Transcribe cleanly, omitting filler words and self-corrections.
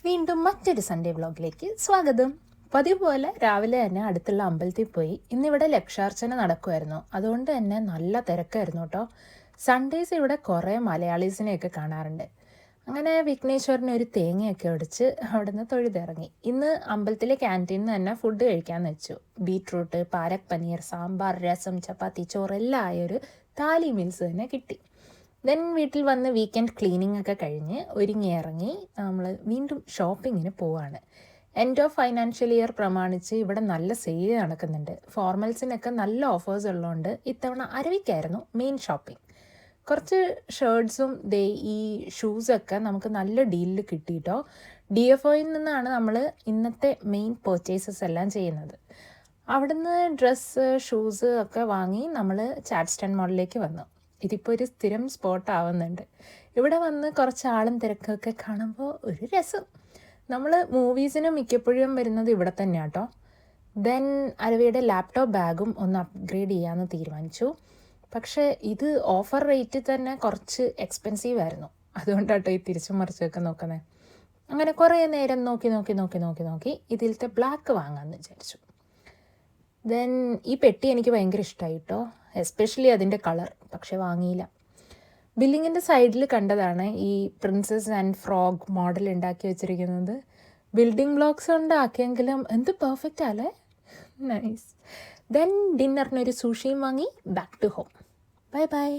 വീണ്ടും മറ്റൊരു സൺഡേ വ്ളോഗിലേക്ക് സ്വാഗതം. പതിവ് പോലെ രാവിലെ തന്നെ അടുത്തുള്ള അമ്പലത്തിൽ പോയി. ഇന്നിവിടെ ലക്ഷാർച്ചന നടക്കുമായിരുന്നു, അതുകൊണ്ട് തന്നെ നല്ല തിരക്കായിരുന്നു കേട്ടോ. സൺഡേസ് ഇവിടെ കുറേ മലയാളീസിനെയൊക്കെ കാണാറുണ്ട്. അങ്ങനെ വിഘ്നേശ്വരന് ഒരു തേങ്ങയൊക്കെ ഒടിച്ച് അവിടുന്ന് തൊഴുതിറങ്ങി. ഇന്ന് അമ്പലത്തിലെ ക്യാൻറ്റീനിൽ നിന്ന് തന്നെ ഫുഡ് കഴിക്കാമെന്ന് വെച്ചു. ബീട്രൂട്ട്, പാലക് പനീർ, സാമ്പാർ, രസം, ചപ്പാത്തി, ചോറെല്ലാം ആയൊരു താലി മീൽസ് തന്നെ കിട്ടി. ദെൻ വീട്ടിൽ വന്ന് വീക്കെൻഡ് ക്ലീനിങ് ഒക്കെ കഴിഞ്ഞ് ഒരുങ്ങിയിറങ്ങി നമ്മൾ വീണ്ടും ഷോപ്പിങ്ങിന് പോവാണ്. എൻഡ് ഓഫ് ഫൈനാൻഷ്യൽ ഇയർ പ്രമാണിച്ച് ഇവിടെ നല്ല സെയിൽ നടക്കുന്നുണ്ട്. ഫോർമൽസിനൊക്കെ നല്ല ഓഫേഴ്സ് ഉള്ളതുകൊണ്ട് ഇത്തവണ അരവിക്കായിരുന്നു മെയിൻ ഷോപ്പിംഗ്. കുറച്ച് ഷർട്ട്സും ഈ ഷൂസൊക്കെ നമുക്ക് നല്ല ഡീലിൽ കിട്ടിയിട്ടോ. DFOയിൽ നിന്നാണ് നമ്മൾ ഇന്നത്തെ മെയിൻ പർച്ചേസസ് എല്ലാം ചെയ്യുന്നത്. അവിടുന്ന് ഡ്രസ്സ്, ഷൂസ് ഒക്കെ വാങ്ങി നമ്മൾ ചാഡ്സ്റ്റൺ മോളിലേക്ക് വന്നു. ഇതിപ്പോൾ ഒരു സ്ഥിരം സ്പോട്ട് ആവുന്നുണ്ട്. ഇവിടെ വന്ന് കുറച്ച് ആളും തിരക്കൊക്കെ കാണുമ്പോൾ ഒരു രസം. നമ്മൾ മൂവീസിന് മിക്കപ്പോഴും വരുന്നത് ഇവിടെ തന്നെയാണ് കേട്ടോ. ദെൻ അരവിയുടെ ലാപ്ടോപ്പ് ബാഗും ഒന്ന് അപ്ഗ്രേഡ് ചെയ്യാമെന്ന് തീരുമാനിച്ചു. പക്ഷേ ഇത് ഓഫർ റേറ്റിൽ തന്നെ കുറച്ച് എക്സ്പെൻസീവ് ആയിരുന്നു. അതുകൊണ്ടാട്ടോ ഈ തിരിച്ചും മറിച്ചൊക്കെ നോക്കുന്നത്. അങ്ങനെ കുറേ നേരം നോക്കി ഇതിലത്തെ ബ്ലാക്ക് വാങ്ങാമെന്ന് വിചാരിച്ചു. ദെൻ ഈ പെട്ടി എനിക്ക് ഭയങ്കര ഇഷ്ടമായി കേട്ടോ, എസ്പെഷ്യലി അതിൻ്റെ കളർ. പക്ഷെ വാങ്ങിയില്ല. ബില്ലിങ്ങിൻ്റെ സൈഡിൽ കണ്ടതാണ് ഈ പ്രിൻസസ് ആൻഡ് ഫ്രോഗ് മോഡൽ ഉണ്ടാക്കി വെച്ചിരിക്കുന്നത്. ബിൽഡിംഗ് ബ്ലോക്സ് ഉണ്ടാക്കിയെങ്കിലും എന്ത് പെർഫെക്റ്റ് അല്ലേ, നൈസ്. ദെൻ ഡിന്നറിനൊരു സൂഷിയും വാങ്ങി ബാക്ക് ടു ഹോം. ബൈ.